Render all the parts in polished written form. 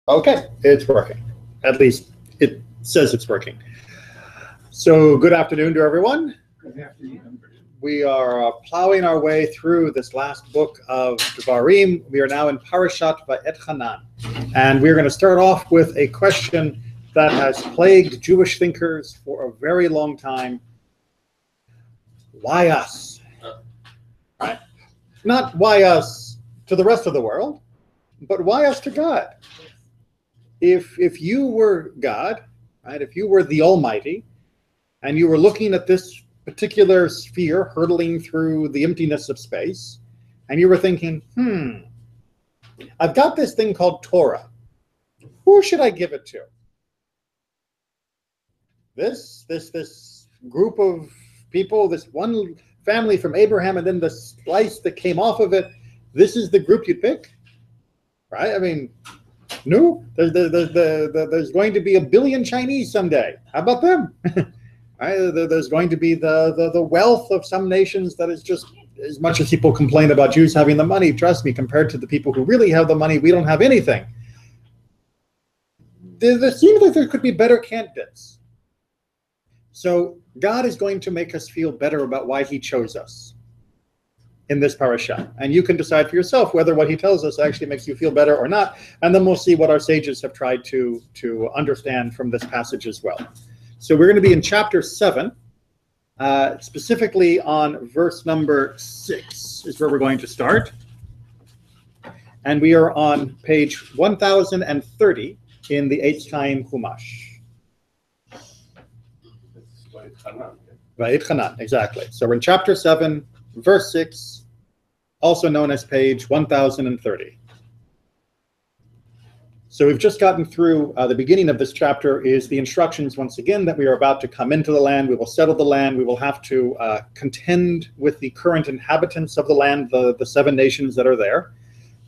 Okay, it's working. At least it says it's working. So good afternoon to everyone. Good afternoon. We are plowing our way through this last book of Devarim. We are now in Parashat Vaetchanan. And we're going to start off with a question that has plagued Jewish thinkers for a very long time. Why us? Right? Not why us to the rest of the world, but why us to God? If you were God, right, if you were the Almighty, and you were looking at this particular sphere hurtling through the emptiness of space, and you were thinking, I've got this thing called Torah. Who should I give it to? This group of people, this one family from Abraham, and then the slice that came off of it, this is the group you'd pick? Right? I mean, no, there's going to be a billion Chinese someday. How about them? Right? There's going to be the wealth of some nations that is just, as much as people complain about Jews having the money, trust me, compared to the people who really have the money, we don't have anything. There seems like there could be better candidates. So God is going to make us feel better about why he chose us in this parasha. And you can decide for yourself whether what he tells us actually makes you feel better or not. And then we'll see what our sages have tried to understand from this passage as well. So we're going to be in chapter 7, specifically on verse number 6 is where we're going to start. And we are on page 1030 in the Vaetchanan Chumash. Vaetchanan, exactly. So we're in chapter 7, verse 6, also known as page 1030. So we've just gotten through the beginning of this chapter is the instructions once again that we are about to come into the land. We will settle the land. We will have to contend with the current inhabitants of the land, the 7 nations that are there.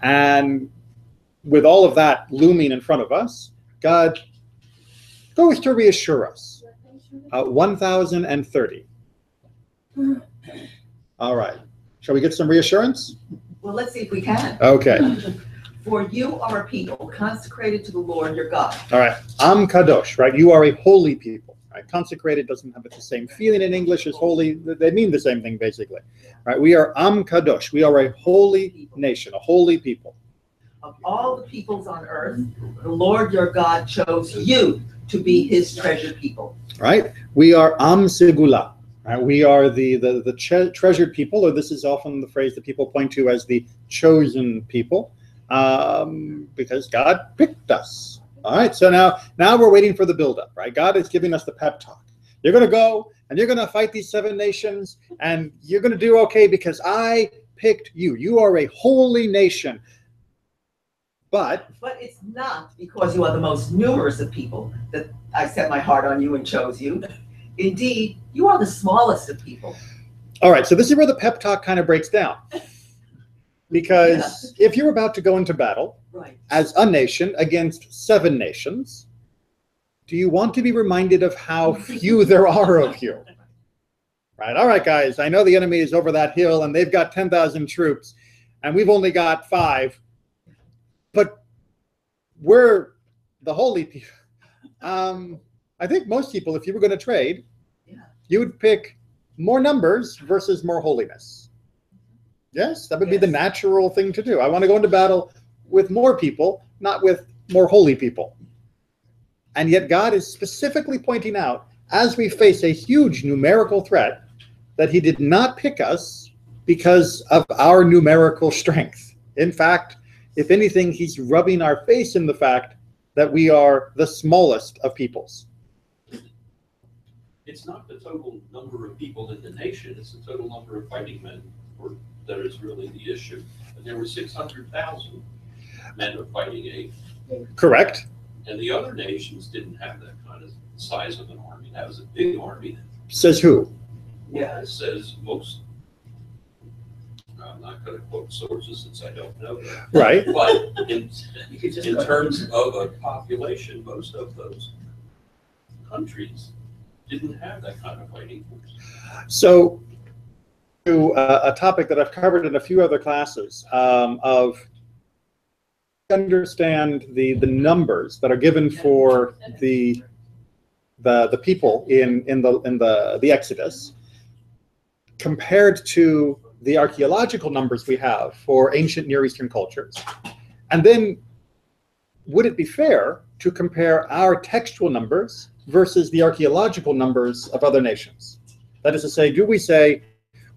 And with all of that looming in front of us, God goes to reassure us. 1030. All right. Shall we get some reassurance? Well, let's see if we can. Okay. For you are a people consecrated to the Lord your God. All right. Am kadosh, right? You are a holy people. Right? Consecrated doesn't have the same feeling in English as holy. They mean the same thing, basically. Right? We are am kadosh. We are a holy nation, a holy people. Of all the peoples on earth, the Lord your God chose you to be his treasured people. Right? We are am segula. Right? We are the treasured people, or this is often the phrase that people point to as the chosen people, because God picked us. All right, so now we're waiting for the buildup, right? God is giving us the pep talk. You're going to go, and you're going to fight these 7 nations, and you're going to do okay because I picked you. You are a holy nation. But it's not because you are the most numerous of people that I set my heart on you and chose you. Indeed, you are the smallest of people. All right, so this is where the pep talk kind of breaks down. Because if you're about to go into battle as a nation against 7 nations, do you want to be reminded of how few there are of you? Right, all right, guys, I know the enemy is over that hill and they've got 10,000 troops and we've only got 5. But we're the holy people. I think most people, if you were going to trade, you would pick more numbers versus more holiness. Yes, that would be the natural thing to do. I want to go into battle with more people, not with more holy people. And yet God is specifically pointing out, as we face a huge numerical threat, that he did not pick us because of our numerical strength. In fact, if anything, he's rubbing our face in the fact that we are the smallest of peoples. It's not the total number of people in the nation, it's the total number of fighting men that is really the issue. And there were 600,000 men of fighting age. Correct. And the other nations didn't have that kind of size of an army. That was a big army. Says who? Yeah, it says most. I'm not going to quote sources since I don't know that. Right. But in terms of a population, most of those countries didn't have that kind of fighting force. So, to a topic that I've covered in a few other classes of understand the numbers that are given for the people in the Exodus compared to the archaeological numbers we have for ancient Near Eastern cultures, and then would it be fair to compare our textual numbers versus the archaeological numbers of other nations? That is to say, do we say,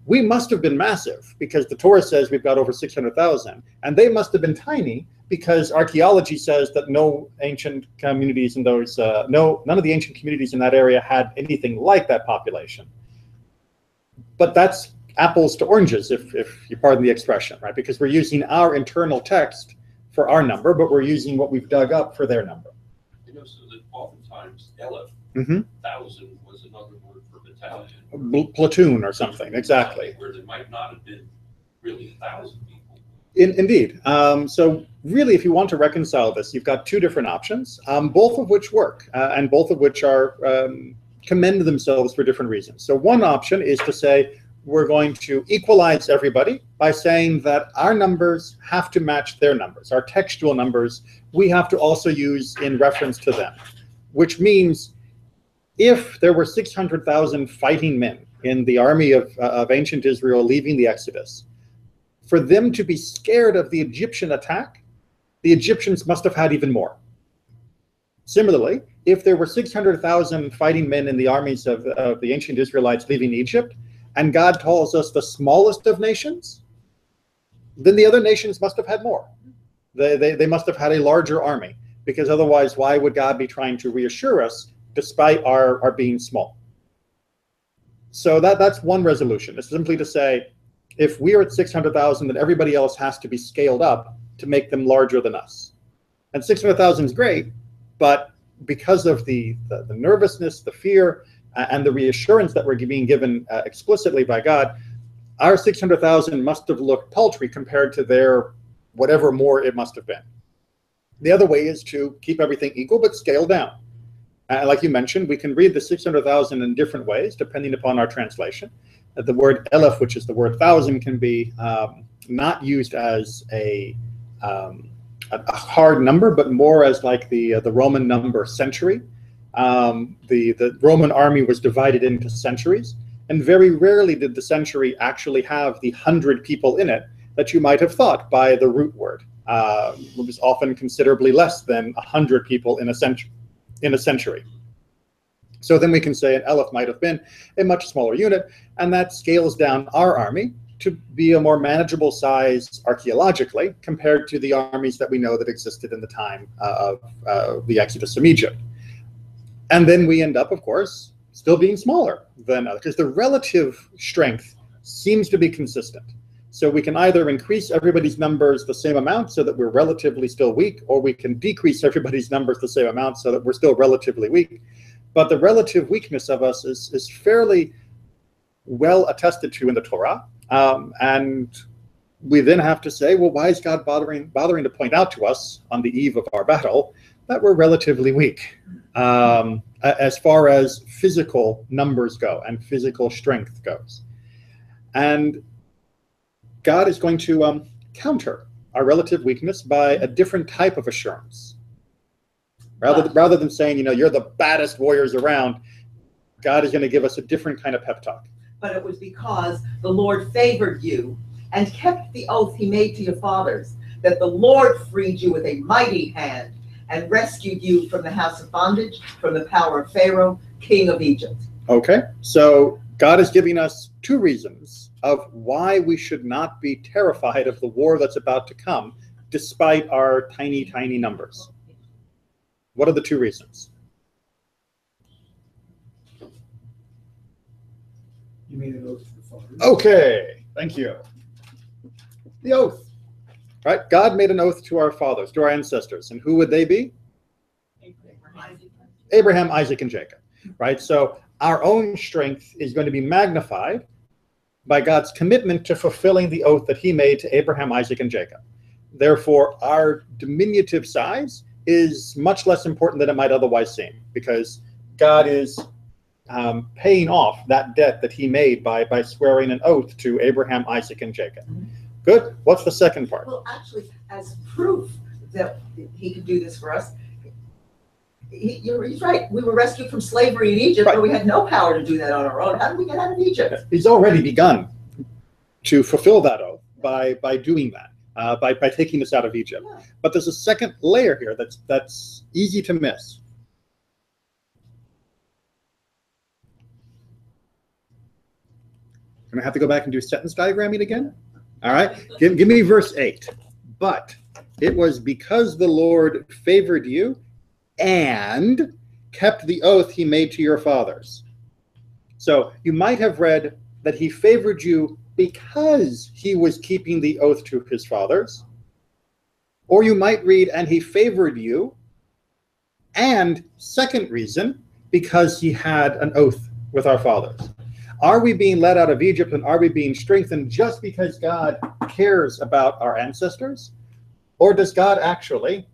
we must have been massive because the Torah says we've got over 600,000, and they must have been tiny because archaeology says that no ancient communities in those, none of the ancient communities in that area had anything like that population. But that's apples to oranges, if you pardon the expression, right? Because we're using our internal text for our number, but we're using what we've dug up for their number. You know, so that oftentimes Elef, 1,000 was another word for battalion. Platoon or something, exactly. Where there might not have been really 1,000 people. Indeed. So really, if you want to reconcile this, you've got two different options, both of which work, and both of which are commend themselves for different reasons. So one option is to say, we're going to equalize everybody by saying that our numbers have to match their numbers. Our textual numbers, we have to also use in reference to them, which means if there were 600,000 fighting men in the army of ancient Israel leaving the Exodus, for them to be scared of the Egyptian attack, the Egyptians must have had even more. Similarly, if there were 600,000 fighting men in the armies of the ancient Israelites leaving Egypt, and God calls us the smallest of nations, then the other nations must have had more. They must have had a larger army, because otherwise, why would God be trying to reassure us despite our being small? So that's one resolution. It's simply to say, if we are at 600,000, then everybody else has to be scaled up to make them larger than us. And 600,000 is great, but because of the nervousness, the fear, and the reassurance that we're being given explicitly by God, our 600,000 must have looked paltry compared to their whatever more it must have been. The other way is to keep everything equal but scale down. Like you mentioned, we can read the 600,000 in different ways depending upon our translation. The word elef, which is the word thousand, can be not used as a hard number, but more as like the Roman number century. The Roman army was divided into centuries, and very rarely did the century actually have the 100 people in it that you might have thought by the root word. It was often considerably less than 100 people in a century. So then we can say an elef might have been a much smaller unit, and that scales down our army to be a more manageable size archaeologically compared to the armies that we know that existed in the time of the Exodus from Egypt. And then we end up, of course, still being smaller than others, because the relative strength seems to be consistent. So we can either increase everybody's numbers the same amount so that we're relatively still weak, or we can decrease everybody's numbers the same amount so that we're still relatively weak. But the relative weakness of us is fairly well attested to in the Torah. And we then have to say, well, why is God bothering to point out to us on the eve of our battle that we're relatively weak as far as physical numbers go and physical strength goes? And God is going to counter our relative weakness by a different type of assurance. Rather than saying, you're the baddest warriors around, God is going to give us a different kind of pep talk. But it was because the Lord favored you and kept the oath he made to your fathers, that the Lord freed you with a mighty hand and rescued you from the house of bondage, from the power of Pharaoh, king of Egypt. Okay, so God is giving us two reasons of why we should not be terrified of the war that's about to come, despite our tiny, tiny numbers. What are the two reasons? You made an oath to the fathers. Okay, thank you. The oath. Right? God made an oath to our fathers, to our ancestors. And who would they be? Abraham, Isaac, and Jacob. Right? So our own strength is going to be magnified by God's commitment to fulfilling the oath that he made to Abraham, Isaac, and Jacob. Therefore, our diminutive size is much less important than it might otherwise seem, because God is paying off that debt that he made by swearing an oath to Abraham, Isaac, and Jacob. Good. What's the second part? Well, actually, as proof that he could do this for us. He's right. We were rescued from slavery in Egypt, Right. but we had no power to do that on our own. How did we get out of Egypt? He's already begun to fulfill that oath by doing that, by taking us out of Egypt. Yeah. But there's a second layer here that's easy to miss. I'm gonna have to go back and do sentence diagramming again. All right, give me verse 8. But it was because the Lord favored you and kept the oath he made to your fathers. So you might have read that he favored you because he was keeping the oath to his fathers. Or you might read, and he favored you, and second reason, because he had an oath with our fathers. Are we being led out of Egypt and are we being strengthened just because God cares about our ancestors? Or does God actually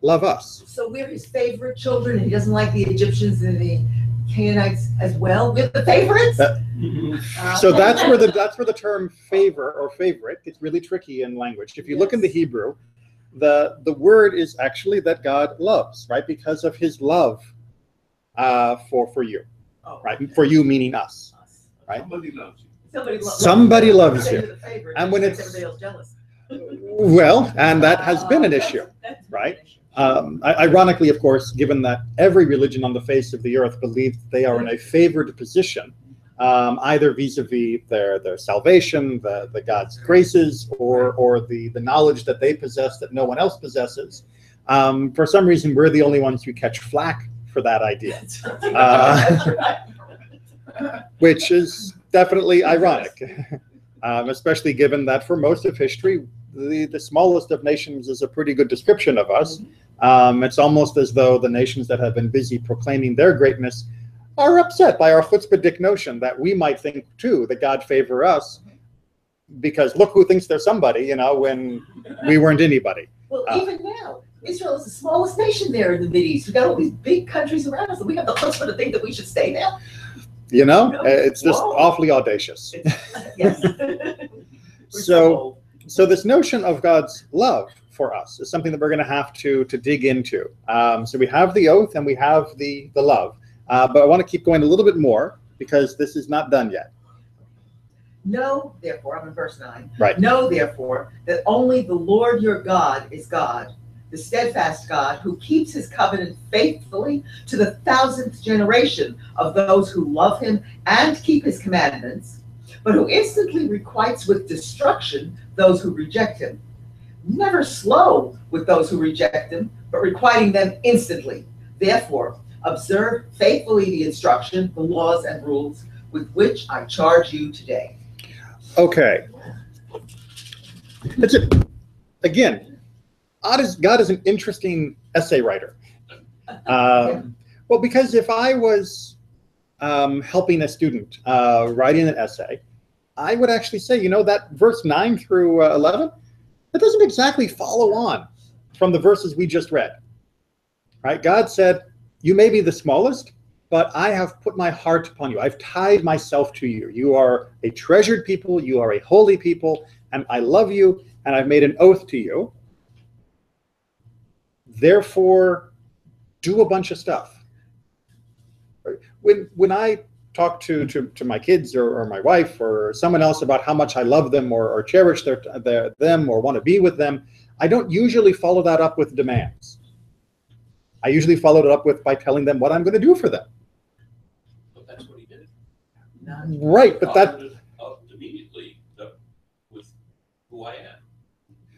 love us? So we're his favorite children, and he doesn't like the Egyptians and the Canaanites as well. We're the favorites. So that's where the term favor or favorite gets really tricky in language. If you look in the Hebrew, the word is actually that God loves, right? Because of his love for you, right? For you meaning us, right? Somebody loves you. Somebody loves you. The favorite, And when makes it's- everybody else jealous. Well, and that has been an issue, That's right? an issue. Ironically, of course, given that every religion on the face of the earth believes they are in a favored position, either vis-a-vis their salvation, the God's graces, or the knowledge that they possess that no one else possesses. For some reason, we're the only ones who catch flack for that idea, That's right. which is definitely ironic, especially given that for most of history, the smallest of nations is a pretty good description of us. It's almost as though the nations that have been busy proclaiming their greatness are upset by our chutzpahdik notion that we might think too that God favor us because look who thinks they're somebody, when we weren't anybody. Well, even now, Israel is the smallest nation there in the Mideast. We've got all these big countries around us, and we have the chutzpah to think that we should stay there. It's just Whoa. awfully audacious. Yes. So this notion of God's love for us is something that we're going to have to dig into. So we have the oath and we have the love, but I want to keep going a little bit more because this is not done yet. Know, therefore, I'm in verse 9. Right. Know, therefore, that only the Lord your God is God, the steadfast God who keeps his covenant faithfully to the 1000th generation of those who love him and keep his commandments, but who instantly requites with destruction those who reject him. Never slow with those who reject him, but requiting them instantly. Therefore, observe faithfully the instruction, the laws and rules with which I charge you today. Okay. That's it. Again, God is an interesting essay writer. Well, because if I was helping a student writing an essay, I would actually say, that verse 9 through 11, that doesn't exactly follow on from the verses we just read. Right? God said, you may be the smallest, but I have put my heart upon you. I've tied myself to you. You are a treasured people. You are a holy people, and I love you, and I've made an oath to you. Therefore, do a bunch of stuff. When I talk to my kids or my wife or someone else about how much I love them or cherish them or want to be with them, I don't usually follow that up with demands. I usually follow it up by telling them what I'm going to do for them. But that's what he did. Right, but that Immediately with who I am.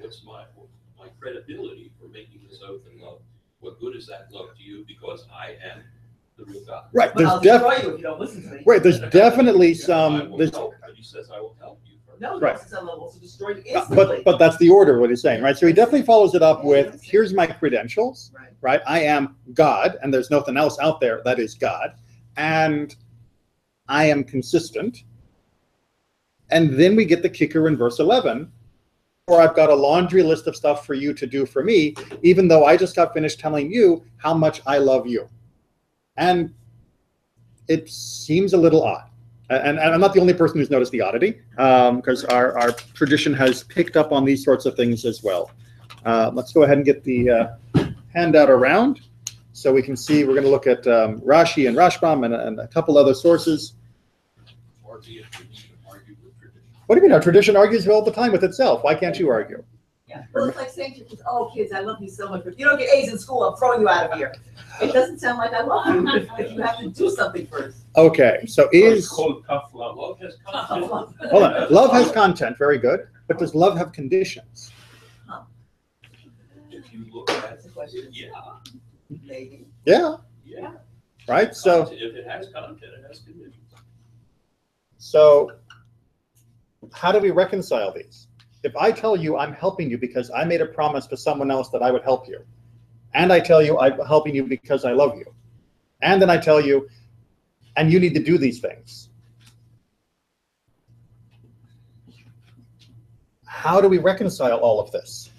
What's my credibility for making this oath in love? What good is that love to you? Because I am the real God. right. But I'll There's destroy you if you don't listen to me. right. There's definitely I some. will There's, help, but he says I will help you. No, Right. right. I'll also destroy you instantly. but that's the order of what he's saying, right? So he definitely follows it up with, here's my credentials, Right. right? I am God, and there's nothing else out there that is God, and I am consistent. And then we get the kicker in verse 11, or I've got a laundry list of stuff for you to do for me, even though I just got finished telling you how much I love you. And it seems a little odd. And I'm not the only person who's noticed the oddity, because our tradition has picked up on these sorts of things as well. Let's go ahead and get the handout around so we can see. We're going to look at Rashi and Rashbam and a couple other sources. What do you mean? Our tradition argues all the time with itself. Why can't you argue? Yeah. Well, it's like saying to kids, "Oh, kids, I love you so much, but if you don't get A's in school, I'm throwing you out of here." It doesn't sound like I love you if you have to do something first. Okay, so is called tough love. Love has content. Hold on. Love has content, very good. But does love have conditions? If you look at That's a question. yeah, Maybe. Yeah. yeah. Right. So If it has content, it has conditions. so how do we reconcile these? If I tell you I'm helping you because I made a promise to someone else that I would help you, and I tell you I'm helping you because I love you, and then I tell you, and you need to do these things. How do we reconcile all of this?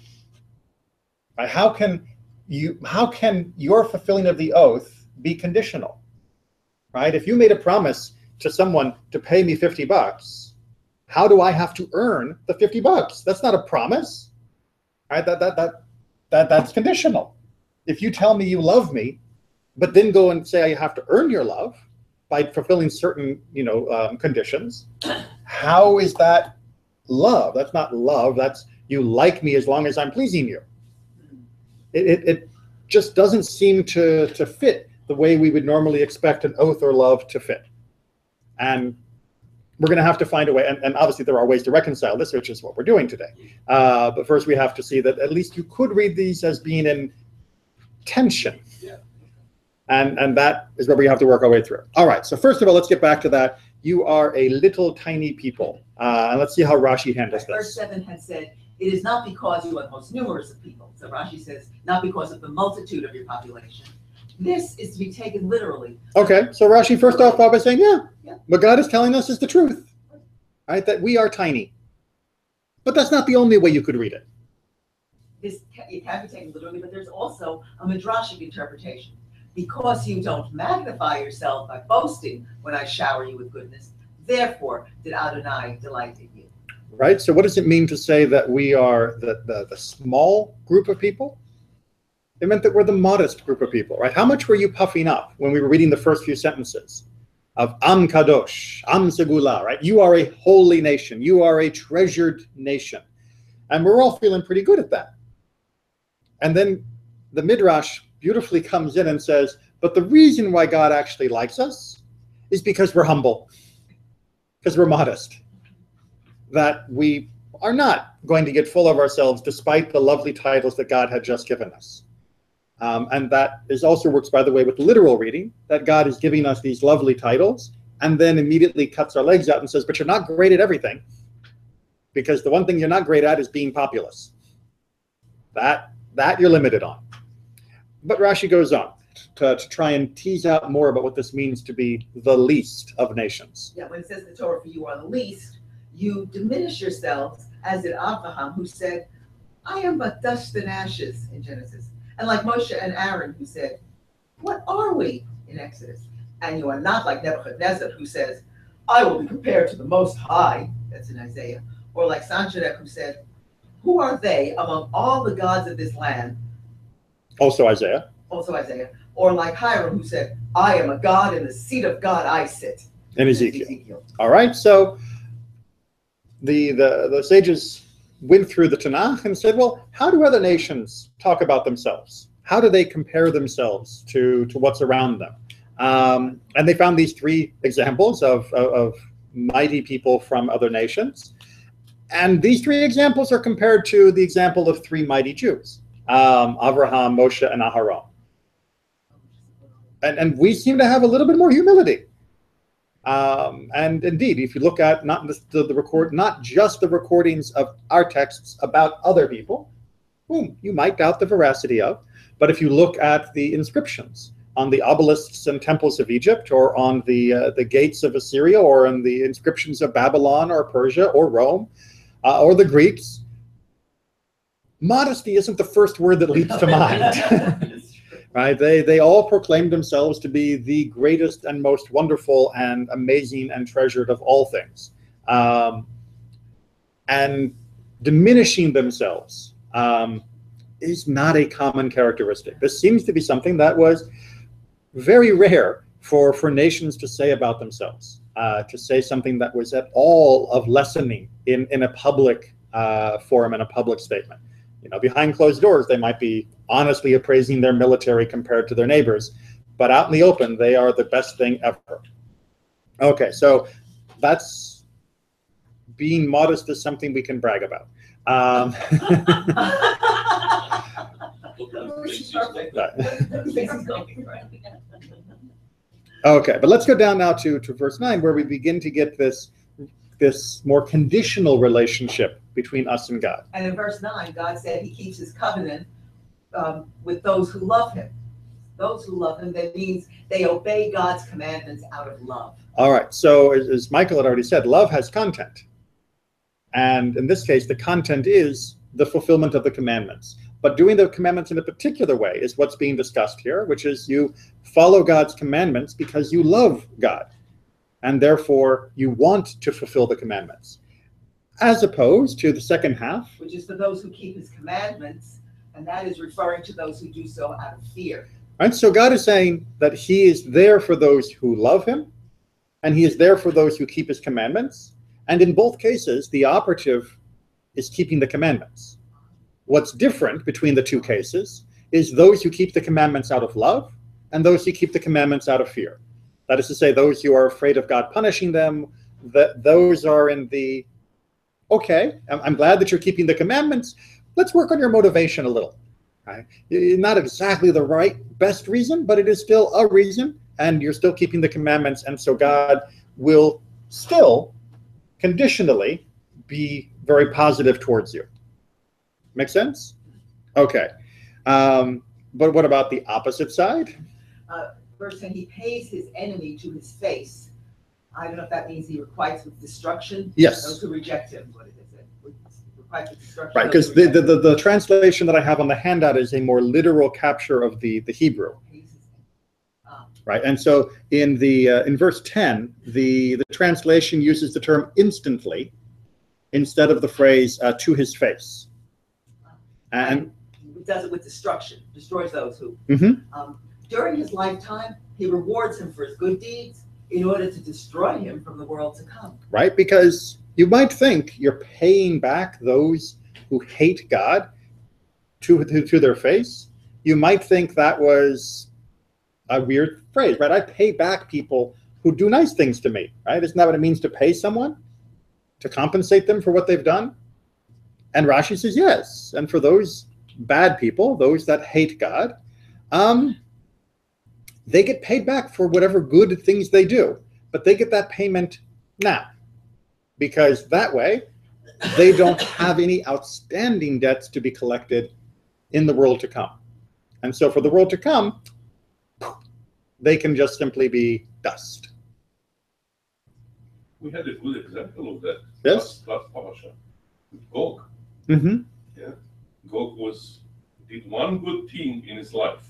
Right? How can your fulfilling of the oath be conditional? Right? If you made a promise to someone to pay me $50, how do I have to earn the $50? That's not a promise. Right? That's conditional. If you tell me you love me, but then go and say I have to earn your love by fulfilling certain, conditions, how is that love? That's not love. That's you like me as long as I'm pleasing you. It just doesn't seem to fit the way we would normally expect an oath or love to fit. And we're going to have to find a way, and obviously there are ways to reconcile this, which is what we're doing today. But first we have to see that at least you could read these as being in tension. Yeah. And that is where we have to work our way through. All right, so first of all, let's get back to that. You are a little tiny people. And let's see how Rashi handles this. Verse 7 had said, "It is not because you are the most numerous of people." So Rashi says, not because of the multitude of your population. This is to be taken literally. Okay, so Rashi first off by saying, Yeah. what God is telling us is the truth, right? That we are tiny. But that's not the only way you could read it. It can be taken literally, but there's also a midrashic interpretation. Because you don't magnify yourself by boasting when I shower you with goodness, therefore did Adonai delight in you. Right, so what does it mean to say that we are the small group of people? It meant that we're the modest group of people, right? How much were you puffing up when we were reading the first few sentences of Am Kadosh, Am Segula, right? You are a holy nation. You are a treasured nation. And we're all feeling pretty good at that. And then the Midrash beautifully comes in and says, but the reason why God actually likes us is because we're humble, because we're modest, that we are not going to get full of ourselves despite the lovely titles that God had just given us. And that also works, by the way, with literal reading, that God is giving us these lovely titles and then immediately cuts our legs out and says, but you're not great at everything, because the one thing you're not great at is being populous. That you're limited on. But Rashi goes on to try and tease out more about what this means to be the least of nations. Yeah, when it says the Torah for you are the least, you diminish yourselves, as did Abraham, who said, I am but dust and ashes in Genesis. And like Moshe and Aaron, who said, what are we in Exodus? And you are not like Nebuchadnezzar, who says, I will be compared to the Most High. That's in Isaiah. Or like Sancheriv, who said, who are they among all the gods of this land? Also Isaiah. Or like Hiram, who said, I am a god, in the seat of God I sit. In Ezekiel. All right, so the sages went through the Tanakh and said, well, how do other nations talk about themselves? How do they compare themselves to what's around them? And they found these three examples of mighty people from other nations. And these three examples are compared to the example of three mighty Jews, Abraham, Moshe, and Aharon. And we seem to have a little bit more humility. And indeed, if you look at not just the recordings of our texts about other people, whom you might doubt the veracity of, but if you look at the inscriptions on the obelisks and temples of Egypt, or on the gates of Assyria, or in the inscriptions of Babylon or Persia or Rome, or the Greeks, modesty isn't the first word that leaps to mind. Right? They all proclaimed themselves to be the greatest and most wonderful and amazing and treasured of all things. And diminishing themselves is not a common characteristic. This seems to be something that was very rare for nations to say about themselves, to say something that was at all of lessening in a public forum, in a public statement. You know, behind closed doors, they might be honestly appraising their military compared to their neighbors, but out in the open, they are the best thing ever. Okay, so that's being modest is something we can brag about. Okay, but let's go down now to verse 9, where we begin to get this more conditional relationship between us and God. And in verse 9, God said he keeps his covenant with those who love him. Those who love him, that means they obey God's commandments out of love. All right, so as Michael had already said, love has content. And in this case, the content is the fulfillment of the commandments. But doing the commandments in a particular way is what's being discussed here, which is you follow God's commandments because you love God. And therefore, you want to fulfill the commandments. As opposed to the second half, which is for those who keep his commandments, and that is referring to those who do so out of fear. Right? So God is saying that he is there for those who love him, and he is there for those who keep his commandments. And in both cases, the operative is keeping the commandments. What's different between the two cases is those who keep the commandments out of love and those who keep the commandments out of fear. That is to say, those who are afraid of God punishing them, those are in the, okay, I'm glad that you're keeping the commandments. Let's work on your motivation a little. Right? Not exactly the best reason, but it is still a reason, and you're still keeping the commandments, and so God will still conditionally be very positive towards you. Make sense? Okay. But what about the opposite side? Verse 10, he pays his enemy to his face. I don't know if that means he requites with destruction. Yes. Those who reject him. What is it? Requites with destruction. Right, because the translation that I have on the handout is a more literal capture of the Hebrew. Right, and so in verse 10, the translation uses the term instantly instead of the phrase to his face. And it does it with destruction, destroys those who. Mm-hmm. During his lifetime, he rewards him for his good deeds in order to destroy him from the world to come. Right, because you might think you're paying back those who hate God to their face. You might think that was a weird phrase, right? I pay back people who do nice things to me, right? Isn't that what it means to pay someone? To compensate them for what they've done? And Rashi says yes. And for those bad people, those that hate God, they get paid back for whatever good things they do. But they get that payment now. Because that way, they don't have any outstanding debts to be collected in the world to come. And so for the world to come, they can just simply be dust. We had a good example of that. Yes. Last parasha with Gog. Mm-hmm. Yeah. Gog did one good thing in his life,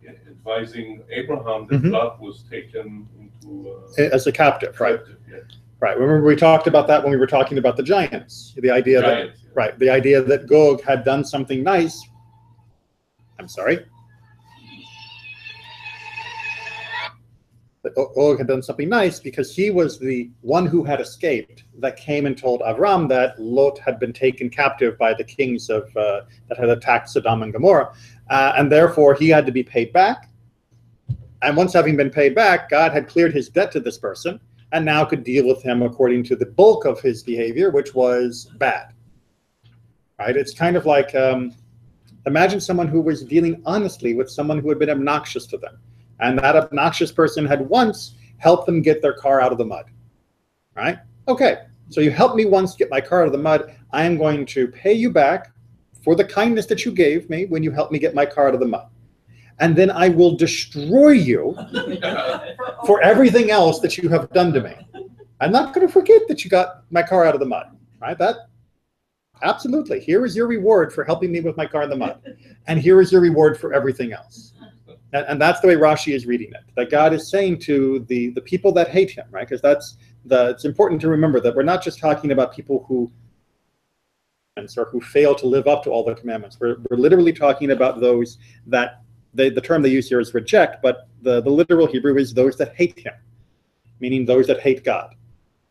advising Abraham that Lot was taken into as a captive, right? Yeah. Right. Remember we talked about that when we were talking about the giants. The idea right, the idea that Gog had done something nice. I'm sorry. That Og had done something nice because he was the one who had escaped that came and told Avram that Lot had been taken captive by the kings of that had attacked Sodom and Gomorrah, and therefore he had to be paid back. And once having been paid back, God had cleared his debt to this person and now could deal with him according to the bulk of his behavior, which was bad. Right? It's kind of like imagine someone who was dealing honestly with someone who had been obnoxious to them. And that obnoxious person had once helped them get their car out of the mud, right? Okay, so you helped me once get my car out of the mud. I am going to pay you back for the kindness that you gave me when you helped me get my car out of the mud. And then I will destroy you for everything else that you have done to me. I'm not going to forget that you got my car out of the mud, right? That absolutely. Here is your reward for helping me with my car in the mud. And here is your reward for everything else. And that's the way Rashi is reading it, that God is saying to the people that hate him, right? Because it's important to remember that we're not just talking about people who or who fail to live up to all the commandments. We're literally talking about those that, the term they use here is reject, but the literal Hebrew is those that hate him, meaning those that hate God.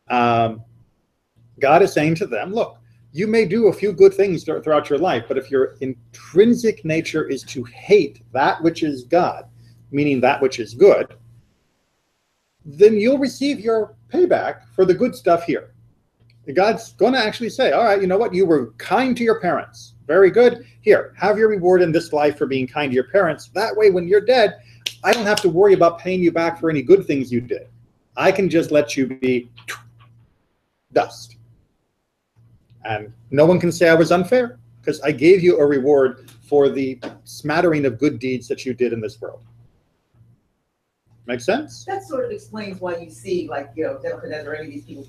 God is saying to them, look, you may do a few good things throughout your life, but if your intrinsic nature is to hate that which is God, meaning that which is good, then you'll receive your payback for the good stuff here. God's going to actually say, all right, you know what? You were kind to your parents. Very good. Here, have your reward in this life for being kind to your parents. That way, when you're dead, I don't have to worry about paying you back for any good things you did. I can just let you be dust. And no one can say I was unfair because I gave you a reward for the smattering of good deeds that you did in this world. Make sense? That sort of explains why you see, like, Nebuchadnezzar or any of these people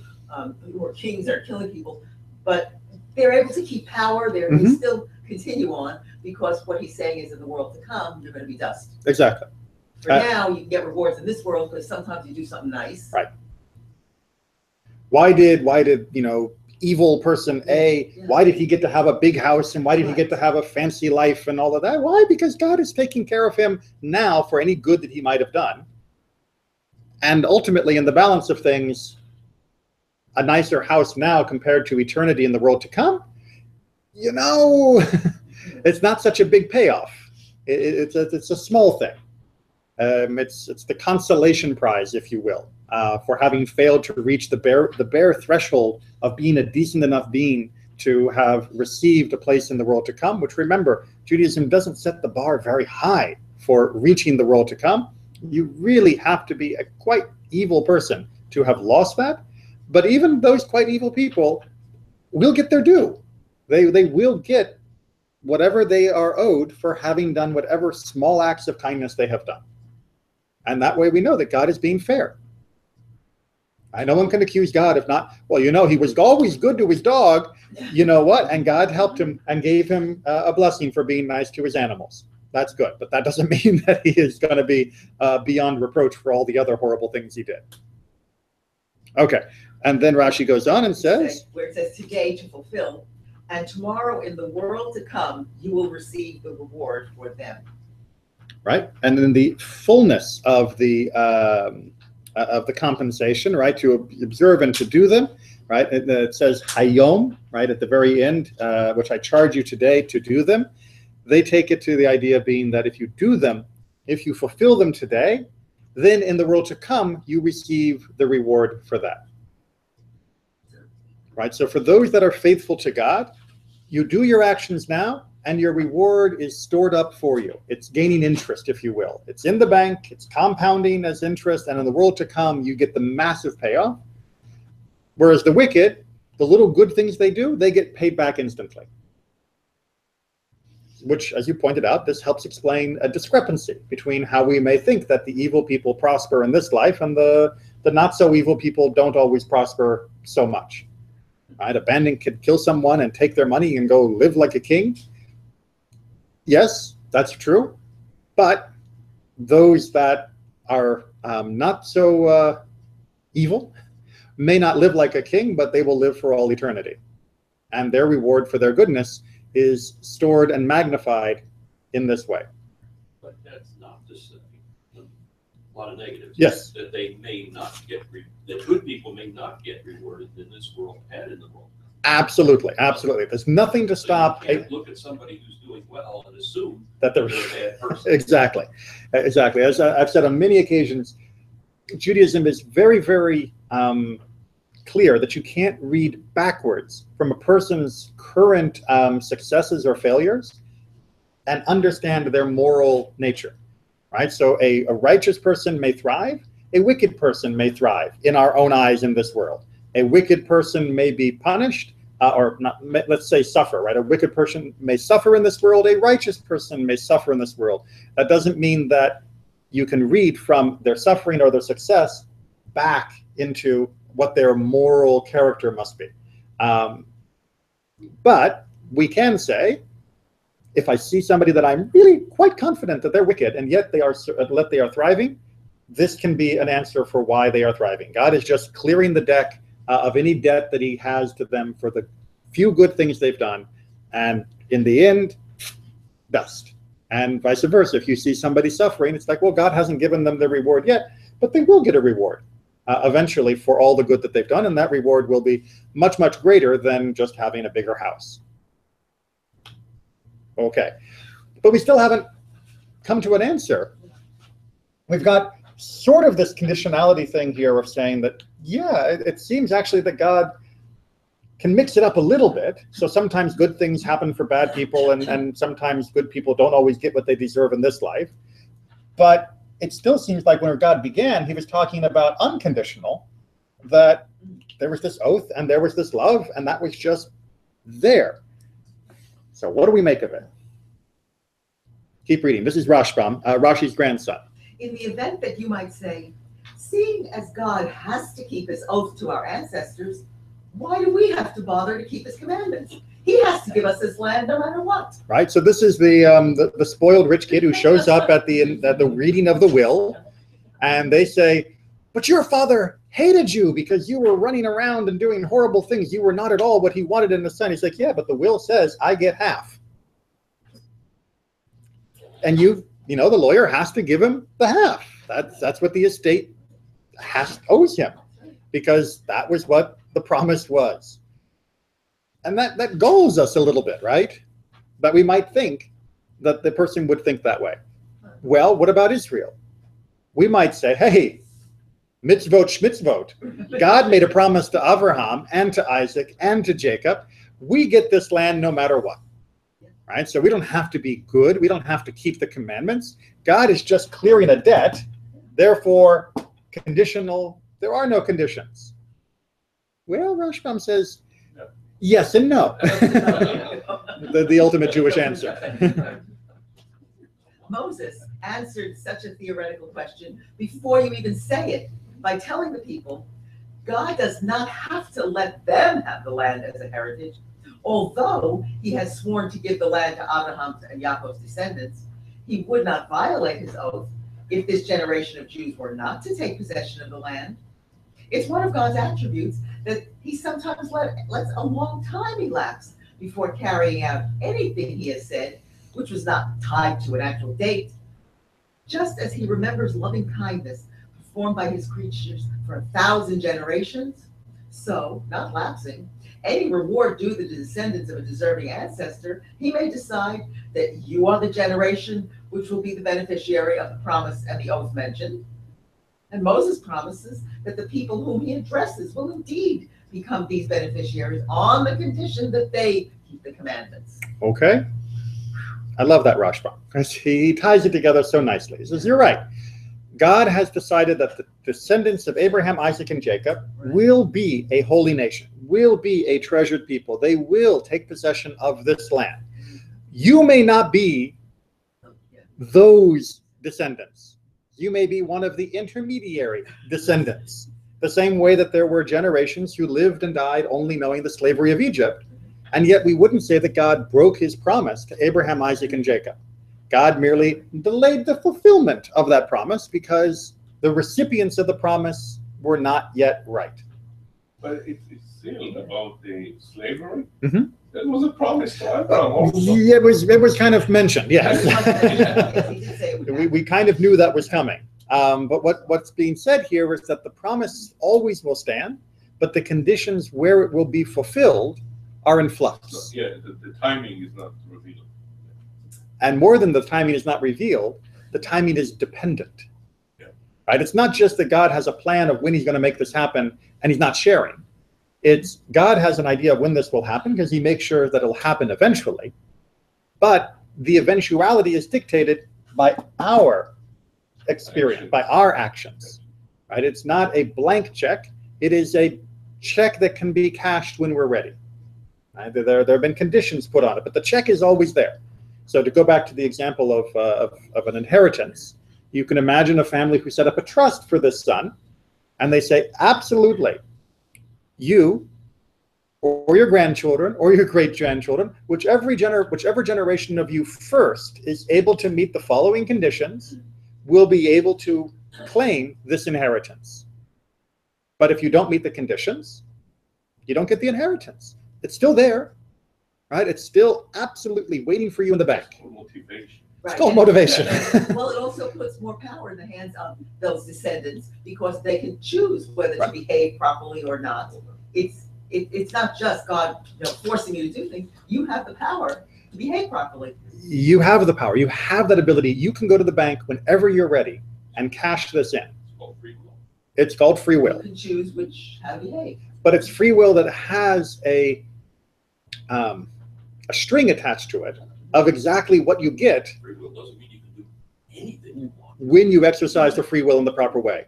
who are kings are killing people, but they're able to keep power. They still continue on because what he's saying is in the world to come, you're going to be dust. Exactly. For now, you can get rewards in this world because sometimes you do something nice. Right. Why did evil person A, why did he get to have a big house and why did he get to have a fancy life and all of that? Why? Because God is taking care of him now for any good that he might have done. And ultimately, in the balance of things, a nicer house now compared to eternity in the world to come, it's not such a big payoff. It's a small thing. It's the consolation prize, if you will, for having failed to reach the bare threshold of being a decent enough being to have received a place in the world to come, which, remember, Judaism doesn't set the bar very high for reaching the world to come. You really have to be a quite evil person to have lost that. But even those quite evil people will get their due. They will get whatever they are owed for having done whatever small acts of kindness they have done. And that way we know that God is being fair. No one can accuse God of not, he was always good to his dog. You know what? And God helped him and gave him a blessing for being nice to his animals. That's good. But that doesn't mean that he is going to be beyond reproach for all the other horrible things he did. Okay. And then Rashi goes on and says, where it says today to fulfill, and tomorrow in the world to come, you will receive the reward for them. Right. And then the fullness of the compensation, right, to observe and to do them, right? It says hayom, right, at the very end, which I charge you today to do them. They take it to the idea being that if you do them, if you fulfill them today, then in the world to come, you receive the reward for that. Right? So for those that are faithful to God, you do your actions now, and your reward is stored up for you. It's gaining interest, if you will. It's in the bank, it's compounding as interest, and in the world to come, you get the massive payoff. Whereas the wicked, the little good things they do, they get paid back instantly. Which, as you pointed out, this helps explain a discrepancy between how we may think that the evil people prosper in this life and the not-so-evil people don't always prosper so much. Right? A bandit could kill someone and take their money and go live like a king. Yes, that's true. But those that are not so evil may not live like a king, but they will live for all eternity. And their reward for their goodness is stored and magnified in this way. But that's not to say a lot of negatives. Yes. That they may not get, that good people may not get rewarded in this world and in the world. Absolutely, absolutely. There's nothing to stop. You can't look at somebody who's doing well and assume that they're a bad person. Exactly. As I've said on many occasions, Judaism is very, very clear that you can't read backwards from a person's current successes or failures and understand their moral nature, right? So a righteous person may thrive, a wicked person may thrive in our own eyes in this world. A wicked person may be punished, or not, let's say suffer, right? A wicked person may suffer in this world, a righteous person may suffer in this world. That doesn't mean that you can read from their suffering or their success back into what their moral character must be. But we can say, if I see somebody that I'm really quite confident that they're wicked and yet they are thriving, this can be an answer for why they are thriving. God is just clearing the deck of any debt that he has to them for the few good things they've done, and in the end, dust. And vice versa. If you see somebody suffering, it's like, well, God hasn't given them the reward yet, but they will get a reward eventually for all the good that they've done, and that reward will be much, much greater than just having a bigger house. Okay, but we still haven't come to an answer. We've got sort of this conditionality thing here of saying that, yeah, it seems actually that God can mix it up a little bit. So sometimes good things happen for bad people, and sometimes good people don't always get what they deserve in this life. But it still seems like when God began, he was talking about unconditional, that there was this oath and there was this love, and that was just there. So what do we make of it? Keep reading. This is Rashbam, Rashi's grandson. In the event that you might say, seeing as God has to keep his oath to our ancestors, why do we have to bother to keep his commandments? He has to give us his land no matter what. Right. So this is the spoiled rich kid who shows up at the reading of the will, and they say, "But your father hated you because you were running around and doing horrible things. You were not at all what he wanted in the son." He's like, "Yeah, but the will says I get half, and you know the lawyer has to give him the half. That's what the estate owes him, because that was what the promise was." And that galls us a little bit, right? That we might think that the person would think that way. Well, what about Israel? We might say, hey, mitzvot shmitzvot. God made a promise to Abraham and to Isaac and to Jacob. We get this land no matter what, right? So we don't have to be good. We don't have to keep the commandments. God is just clearing a debt. Therefore, conditional, there are no conditions. Well, Rashbam says, yes and no. the ultimate Jewish answer. Moses answered such a theoretical question before you even say it by telling the people, God does not have to let them have the land as a heritage. Although he has sworn to give the land to Abraham and Yaakov's descendants, he would not violate his oath if this generation of Jews were not to take possession of the land. It's one of God's attributes that he sometimes lets a long time elapse before carrying out anything he has said, which was not tied to an actual date. Just as he remembers loving kindness performed by his creatures for 1,000 generations, so, not lapsing, any reward due to the descendants of a deserving ancestor, he may decide that you are the generation which will be the beneficiary of the promise and the oath mentioned. And Moses promises that the people whom he addresses will indeed become these beneficiaries on the condition that they keep the commandments. Okay. I love that Rashbam, because he ties it together so nicely. He says, you're right. God has decided that the descendants of Abraham, Isaac, and Jacob will be a holy nation, will be a treasured people. They will take possession of this land. You may not be those descendants. You may be one of the intermediary descendants, the same way that there were generations who lived and died only knowing the slavery of Egypt. And yet we wouldn't say that God broke his promise to Abraham, Isaac, and Jacob. God merely delayed the fulfillment of that promise because the recipients of the promise were not yet right. But it's still about the slavery. Mm-hmm. That was a promise to Abraham also. Yeah, it was kind of mentioned, yes. we kind of knew that was coming. But what's being said here is that the promise always will stand, but the conditions where it will be fulfilled are in flux. So, yeah, the timing is not revealed. And more than the timing is not revealed, the timing is dependent. Yeah. Right? It's not just that God has a plan of when he's going to make this happen and he's not sharing. It's God has an idea of when this will happen because he makes sure that it'll happen eventually. But the eventuality is dictated by our experience, by our actions. Right? It's not a blank check. It is a check that can be cashed when we're ready. Right? There have been conditions put on it, but the check is always there. So to go back to the example of an inheritance, you can imagine a family who set up a trust for this son, and they say, absolutely, you or your grandchildren or your great-grandchildren, whichever generation of you first is able to meet the following conditions, will be able to claim this inheritance. But if you don't meet the conditions, you don't get the inheritance. It's still there, right? It's still absolutely waiting for you in the bank. It's called motivation. It's called motivation. Well, it also puts more power in the hands of those descendants because they can choose whether to behave properly or not. It's not just God, forcing you to do things. You have the power to behave properly. You have the power. You have that ability. You can go to the bank whenever you're ready and cash this in. It's called free will. It's called free will. You can choose how to behave. But it's free will that has a string attached to it of exactly what you get. Free will doesn't mean you can do anything you want. When you exercise the free will in the proper way.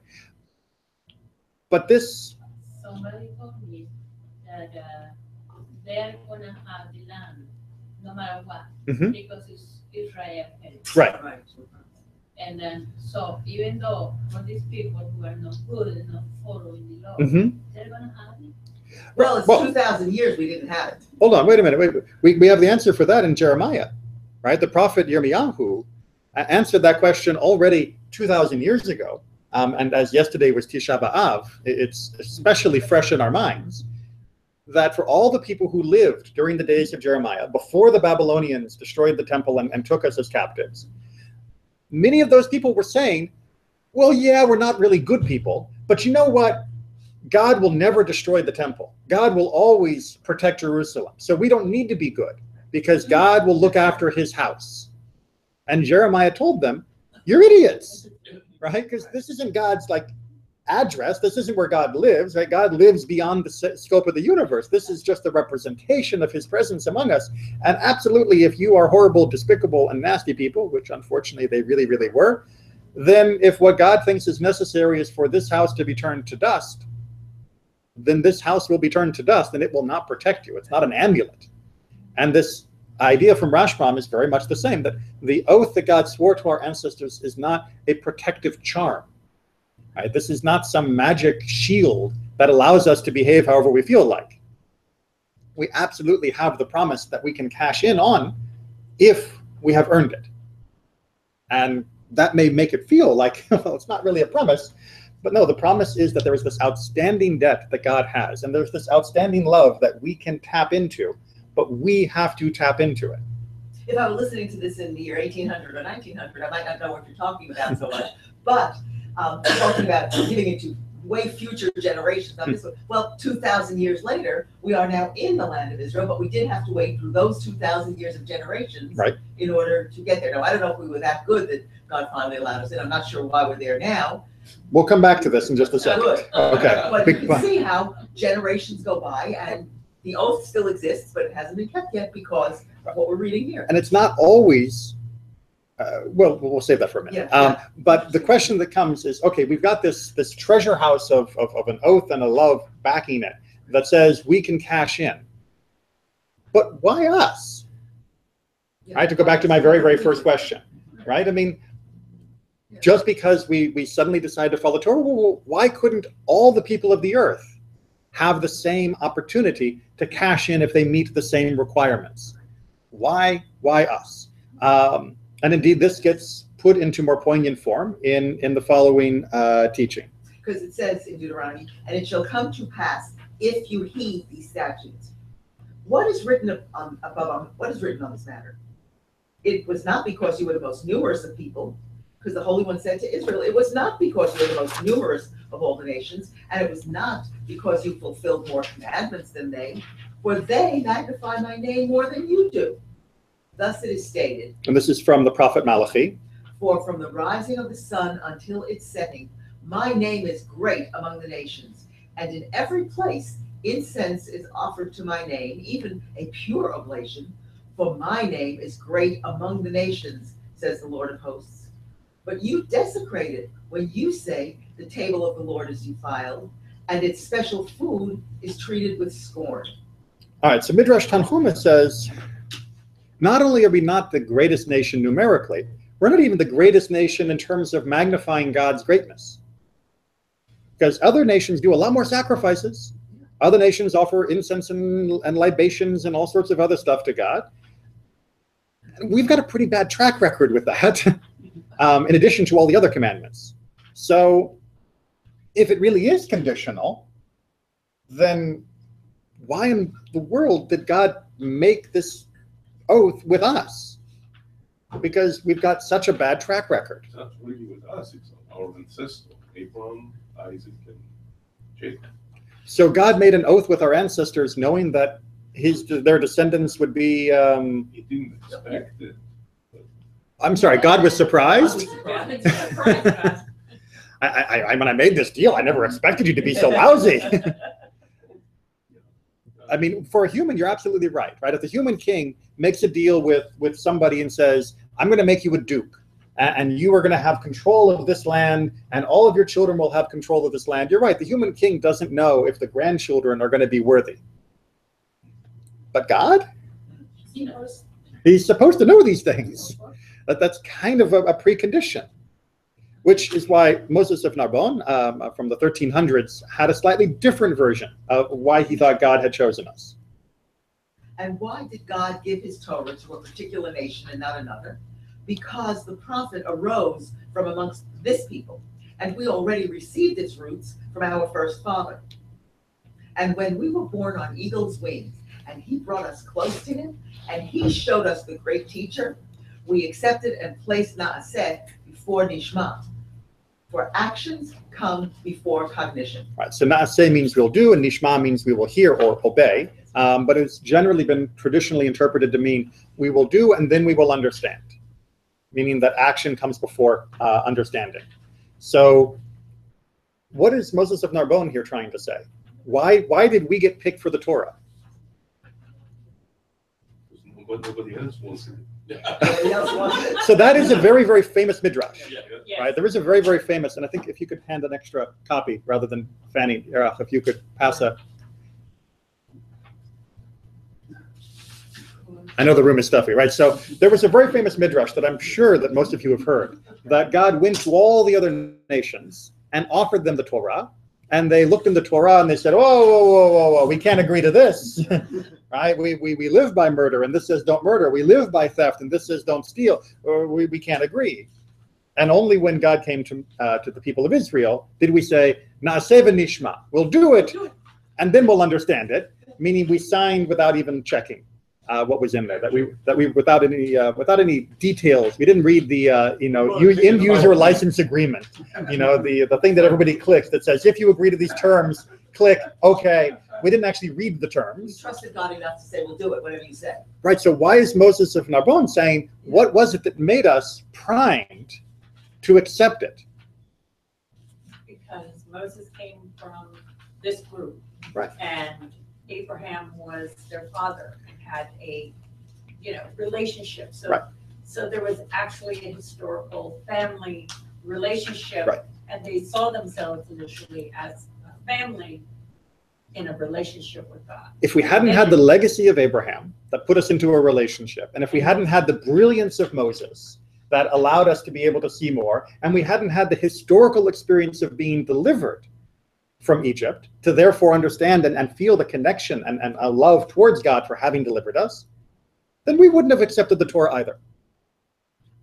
But this... Somebody told me that they're going to have the land no matter what, because it's Israel. Right. And then, so even though for these people who are not good and not following the law, they're going to have it. Well, it's 2,000 years we didn't have it. Hold on, wait a minute. We have the answer for that in Jeremiah, right? The prophet Yirmiyahu answered that question already 2,000 years ago. And as yesterday was Tisha B'Av, it's especially fresh in our minds that for all the people who lived during the days of Jeremiah, before the Babylonians destroyed the temple and took us as captives, many of those people were saying, well, yeah, we're not really good people, but you know what? God will never destroy the temple. God will always protect Jerusalem. So we don't need to be good because God will look after his house. And Jeremiah told them, you're idiots, right? Because this isn't God's address. This isn't where God lives, right? God lives beyond the scope of the universe. This is just a representation of his presence among us. And absolutely, if you are horrible, despicable, and nasty people, which unfortunately they really, really were, then if what God thinks is necessary is for this house to be turned to dust, then this house will be turned to dust and it will not protect you. It's not an amulet. And this idea from Rashbam is very much the same, that the oath that God swore to our ancestors is not a protective charm. Right? This is not some magic shield that allows us to behave however we feel like. We absolutely have the promise that we can cash in on if we have earned it. And that may make it feel like, well, it's not really a promise. But no, the promise is that there is this outstanding debt that God has, and there's this outstanding love that we can tap into, but we have to tap into it. If I were listening to this in the year 1800 or 1900, I might not know what you're talking about so much, but talking about giving it to way future generations. Well, 2,000 years later, we are now in the land of Israel, but we did have to wait through those 2,000 years of generations in order to get there. Now, I don't know if we were that good that God finally allowed us in. I'm not sure why we're there now. We'll come back to this in just a second. Good. Okay. But you can see how generations go by and the oath still exists, but it hasn't been kept yet because of what we're reading here. And it's not always, well, we'll save that for a minute. But the question that comes is, okay, we've got this treasure house of an oath and a love backing it that says we can cash in. But why us? I have to go back to my very, very first question, right? I mean, just because we suddenly decide to follow Torah, well, why couldn't all the people of the earth have the same opportunity to cash in if they meet the same requirements? Why us? And indeed, this gets put into more poignant form in the following teaching. Because it says in Deuteronomy, and it shall come to pass if you heed these statutes. What is written on this matter? It was not because you were the most numerous of people, because the Holy One said to Israel, it was not because you were the most numerous of all the nations, and it was not because you fulfilled more commandments than they, for they magnify my name more than you do. Thus it is stated. And this is from the prophet Malachi. For from the rising of the sun until its setting, my name is great among the nations, and in every place incense is offered to my name, even a pure oblation, for my name is great among the nations, says the Lord of hosts. But you desecrate it when you say the table of the Lord is defiled, and its special food is treated with scorn. All right, so Midrash Tanhuma says, not only are we not the greatest nation numerically, we're not even the greatest nation in terms of magnifying God's greatness. Because other nations do a lot more sacrifices. Other nations offer incense and libations and all sorts of other stuff to God. We've got a pretty bad track record with that, in addition to all the other commandments. So if it really is conditional, then why in the world did God make this oath with us? Because we've got such a bad track record. It's not really with us, it's our ancestors, Abraham, Isaac, and Jacob. So God made an oath with our ancestors knowing that their descendants would be... He didn't expect it. I'm sorry, God was surprised? Yeah. When I made this deal, I never expected you to be so lousy. I mean, for a human, you're absolutely right? If the human king makes a deal with somebody and says, I'm going to make you a duke, and you are going to have control of this land, and all of your children will have control of this land. You're right. The human king doesn't know if the grandchildren are going to be worthy. But God? He knows. He's supposed to know these things. That's kind of a precondition, which is why Moses of Narbonne from the 1300s had a slightly different version of why he thought God had chosen us. And why did God give his Torah to a particular nation and not another? Because the prophet arose from amongst this people, and we already received its roots from our first father. And when we were born on eagle's wings, and he brought us close to him, and he showed us the great teacher, we accepted and placed Naaseh before Nishma. For actions come before cognition. Right, so Naaseh means we'll do, and Nishma means we will hear or obey. But it's generally been traditionally interpreted to mean we will do and then we will understand, meaning that action comes before understanding. So what is Moses of Narbonne here trying to say? Why did we get picked for the Torah? Nobody else wants it. So that is a very, very famous midrash. Yes. Right? There is a very, very famous, and I think if you could hand an extra copy rather than Fanny, if you could pass a. I know the room is stuffy, right? So there was a very famous midrash that I'm sure that most of you have heard, that God went to all the other nations and offered them the Torah, and they looked in the Torah and they said, whoa, we can't agree to this, right? We live by murder, and this says don't murder. We live by theft, and this says don't steal. Or we can't agree. And only when God came to the people of Israel did we say, Naaseh v'nishma, we'll do it, and then we'll understand it, meaning we signed without even checking what was in there, that we without any details. We didn't read the end user license agreement, the thing that everybody clicks that says if you agree to these terms, click OK. We didn't actually read the We terms. trusted God enough to say, we'll do it, whatever you say. Right. So why is Moses of Narbonne saying what was it that made us primed to accept it? Because Moses came from this group. Right. And Abraham was their father and had a, relationship. So, right. So there was actually a historical family relationship. Right. And they saw themselves initially as a family in a relationship with God. If we hadn't had the legacy of Abraham that put us into a relationship, and if we hadn't had the brilliance of Moses that allowed us to be able to see more, and we hadn't had the historical experience of being delivered from Egypt to therefore understand and feel the connection and a love towards God for having delivered us, then we wouldn't have accepted the Torah either.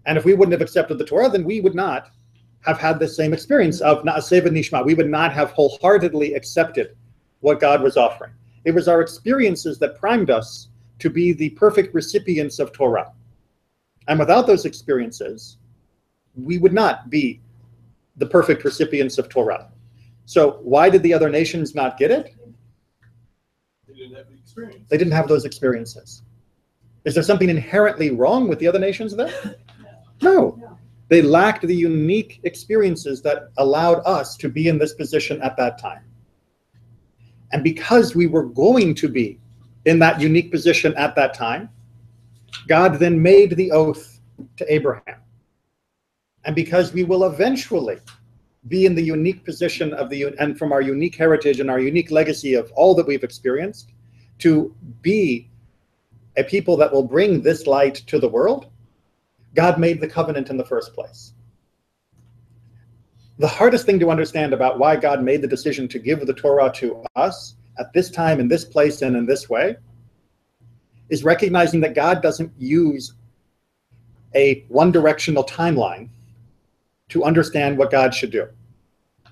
And if we wouldn't have accepted the Torah, then we would not have had the same experience of Naaseh v'nishma. We would not have wholeheartedly accepted what God was offering. It was our experiences that primed us to be the perfect recipients of Torah. And without those experiences, we would not be the perfect recipients of Torah. So why did the other nations not get it? They didn't have the experience. They didn't have those experiences. Is there something inherently wrong with the other nations there? No. They lacked the unique experiences that allowed us to be in this position at that time. And because we were going to be in that unique position at that time, God then made the oath to Abraham. And because we will eventually be in the unique position and from our unique heritage and our unique legacy of all that we've experienced, to be a people that will bring this light to the world, God made the covenant in the first place. The hardest thing to understand about why God made the decision to give the Torah to us at this time, in this place, and in this way, is recognizing that God doesn't use a one-directional timeline to understand what God should do.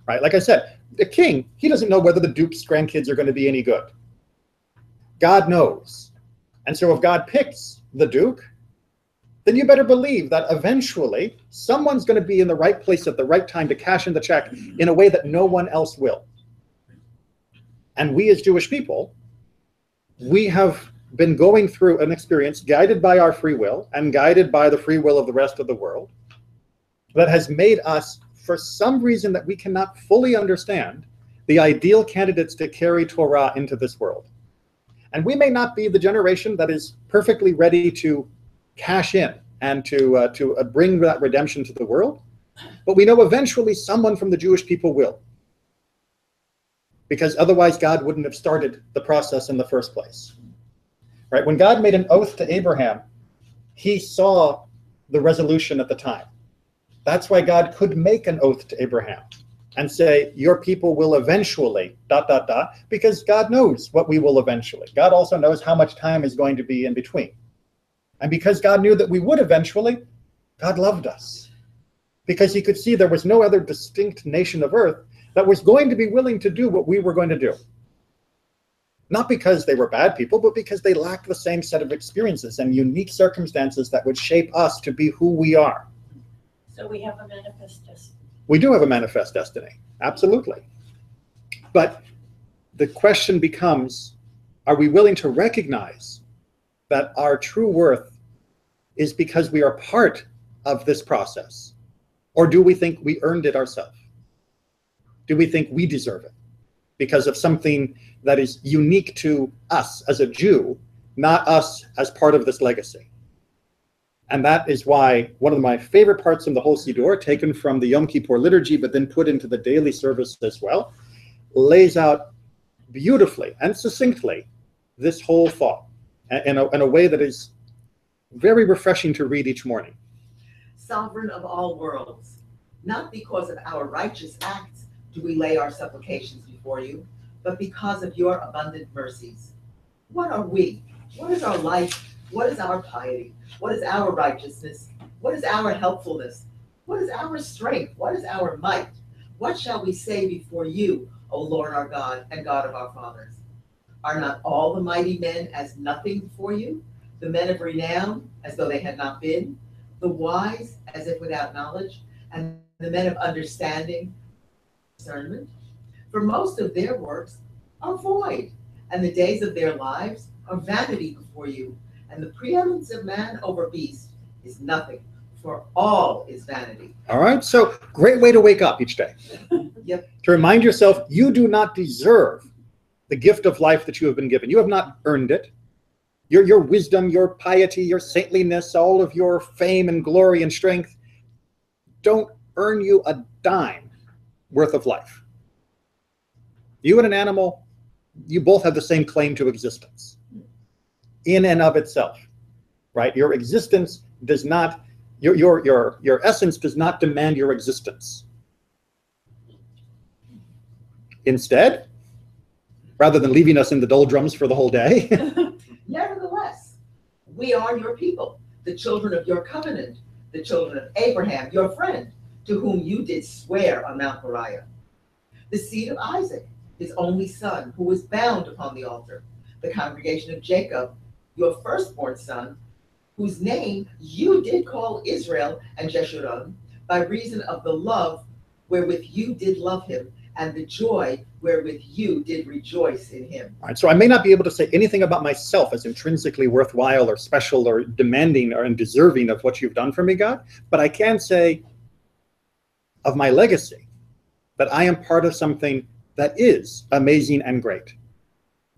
Right? Like I said, the king, he doesn't know whether the duke's grandkids are going to be any good. God knows. And so if God picks the Duke, then you better believe that eventually someone's going to be in the right place at the right time to cash in the check in a way that no one else will. And we as Jewish people, we have been going through an experience guided by our free will and guided by the free will of the rest of the world that has made us, for some reason that we cannot fully understand, the ideal candidates to carry Torah into this world. And we may not be the generation that is perfectly ready to cash in and to bring that redemption to the world, but we know eventually someone from the Jewish people will, because otherwise God wouldn't have started the process in the first place. Right? When God made an oath to Abraham, he saw the resolution at the time. That's why God could make an oath to Abraham and say, your people will eventually, ... because God knows what we will eventually. God also knows how much time is going to be in between. And because God knew that we would eventually, God loved us. Because he could see there was no other distinct nation of earth that was going to be willing to do what we were going to do. Not because they were bad people, but because they lacked the same set of experiences and unique circumstances that would shape us to be who we are. So we have a manifest destiny. We do have a manifest destiny, absolutely. But the question becomes, are we willing to recognize that our true worth is because we are part of this process? Or do we think we earned it ourselves? Do we think we deserve it because of something that is unique to us as a Jew, not us as part of this legacy? And that is why one of my favorite parts in the whole Siddur, taken from the Yom Kippur liturgy, but then put into the daily service as well, lays out beautifully and succinctly this whole thought in a way that is very refreshing to read each morning. Sovereign of all worlds, not because of our righteous acts do we lay our supplications before you, but because of your abundant mercies. What are we? What is our life? What is our piety? What is our righteousness? What is our helpfulness? What is our strength? What is our might? What shall we say before you, O Lord our God and God of our fathers? Are not all the mighty men as nothing before you? The men of renown as though they had not been? The wise as if without knowledge? And the men of understanding, discernment? For most of their works are void, and the days of their lives are vanity before you. And the preeminence of man over beast is nothing, for all is vanity. All right, so great way to wake up each day. Yep. To remind yourself, you do not deserve the gift of life that you have been given. You have not earned it. Your wisdom, your piety, your saintliness, all of your fame and glory and strength don't earn you a dime worth of life. You and an animal, you both have the same claim to existence in and of itself, right? Your existence does not, your essence does not demand your existence. Instead, rather than leaving us in the doldrums for the whole day, Nevertheless, we are your people, the children of your covenant, the children of Abraham, your friend, to whom you did swear on Mount Moriah. The seed of Isaac, his only son, who was bound upon the altar, the congregation of Jacob, your firstborn son, whose name you did call Israel and Jeshurun, by reason of the love wherewith you did love him, and the joy wherewith you did rejoice in him. All right, so I may not be able to say anything about myself as intrinsically worthwhile or special or demanding or deserving of what you've done for me, God, but I can say of my legacy that I am part of something that is amazing and great.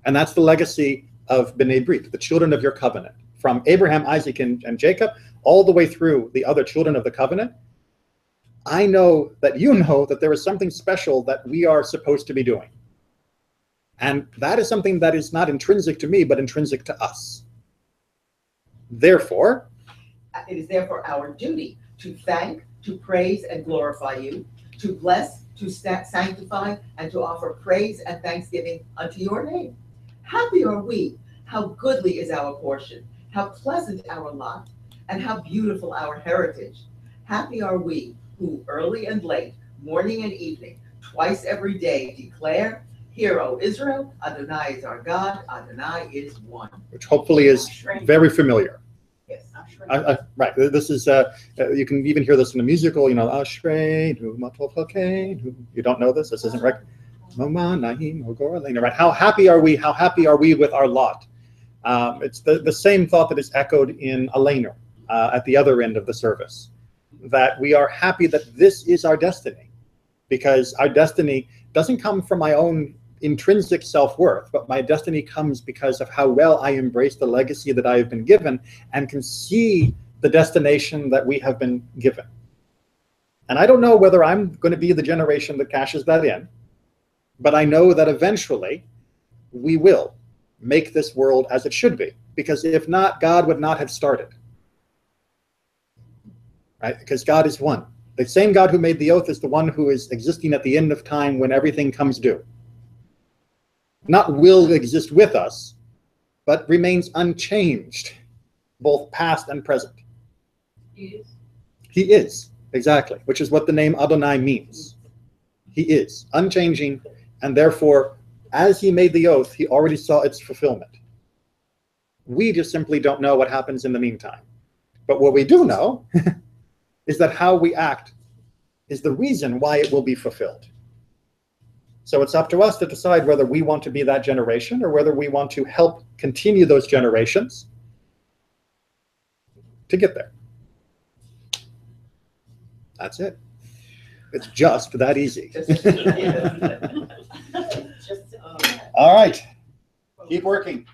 And that's the legacy of B'nai Brit, the children of your covenant, from Abraham, Isaac, and Jacob, all the way through the other children of the covenant. I know that you know that there is something special that we are supposed to be doing. And that is something that is not intrinsic to me, but intrinsic to us. Therefore, it is therefore our duty to thank, to praise and glorify you, to bless, to sanctify, and to offer praise and thanksgiving unto your name. Happy are we, how goodly is our portion, how pleasant our lot, and how beautiful our heritage. Happy are we who early and late, morning and evening, twice every day declare, Hear, O Israel, Adonai is our God, Adonai is one. Which hopefully is very familiar. Yes. Right. This is, you can even hear this in the musical, you know, Ashreinu Matov Hakeinu. You don't know this? This isn't right. Right. How happy are we? How happy are we with our lot? It's the same thought that is echoed in Elena at the other end of the service, that we are happy that this is our destiny, because our destiny doesn't come from my own intrinsic self-worth, but my destiny comes because of how well I embrace the legacy that I have been given and can see the destination that we have been given. And I don't know whether I'm going to be the generation that cashes that in, but I know that eventually we will make this world as it should be, because if not, God would not have started. Right? Because God is one. The same God who made the oath is the one who is existing at the end of time when everything comes due. Not will exist with us, but remains unchanged, both past and present. He is, exactly, which is what the name Adonai means. He is unchanging, and therefore, as he made the oath, he already saw its fulfillment. We just simply don't know what happens in the meantime. But what we do know is that how we act is the reason why it will be fulfilled. So it's up to us to decide whether we want to be that generation or whether we want to help continue those generations to get there. That's it. It's just that easy. All right. Keep working.